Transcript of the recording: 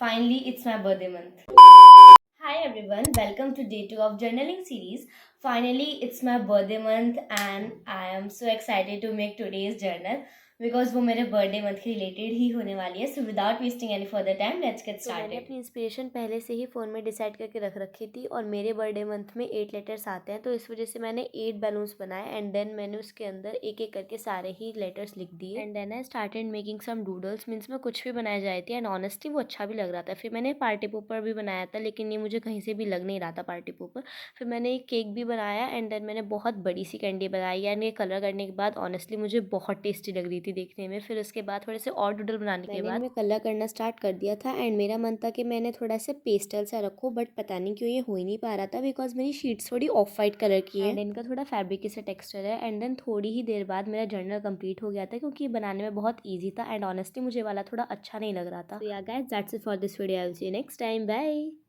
Finally, it's my birthday month. Hi everyone, welcome to day 2 of journaling series. Finally, it's my birthday month and I am so excited to make today's journal because वो मेरे birthday month के related ही होने वाली है. So without wasting any further time let's get तो मैंने started. अपनी inspiration पहले से ही फ़ोन में डिसाइड करके रख रखी थी और मेरे बर्थडे मंथ में 8 लेटर्स आते हैं, तो इस वजह से मैंने 8 बैलून्स बनाए एंड देन मैंने उसके अंदर एक एक करके सारे ही लेटर्स लिख दिए and then I started making some doodles. Means मैं कुछ भी बनाए जा रही थी एंड ऑनेस्टली वो अच्छा भी लग रहा था. फिर मैंने पार्टी पोपर भी बनाया था, लेकिन ये मुझे कहीं से भी लग नहीं रहा था पार्टी पोपर. फिर मैंने एक केक भी बनाया एंड देन मैंने बहुत बड़ी सी कैंडी बनाई एंड ये कलर करने के बाद ऑनेस्टली मुझे बहुत टेस्टी लग रही थी देखने में. फिर उसके बाद थोड़े से और डूडल बनाने के बाद मैं कलर करना स्टार्ट कर दिया था एंड मेरा मन था कि मैंने थोड़ा सा पेस्टल सा रखो, बट पता नहीं क्यों ये हो ही नहीं पा रहा था बिकॉज मेरी शीट्स थोड़ी ऑफ वाइट कलर की है एंड इनका थोड़ा फैब्रिक सा टेक्सचर है. एंड देन थोड़ी ही देर बाद मेरा जर्नल कंप्लीट हो गया था क्योंकि ये बनाने में बहुत ईजी था एंड ऑनेस्टली मुझे वाला थोड़ा अच्छा नहीं लग रहा था. तो yeah guys, that's it for this video. I will see you next time. Bye.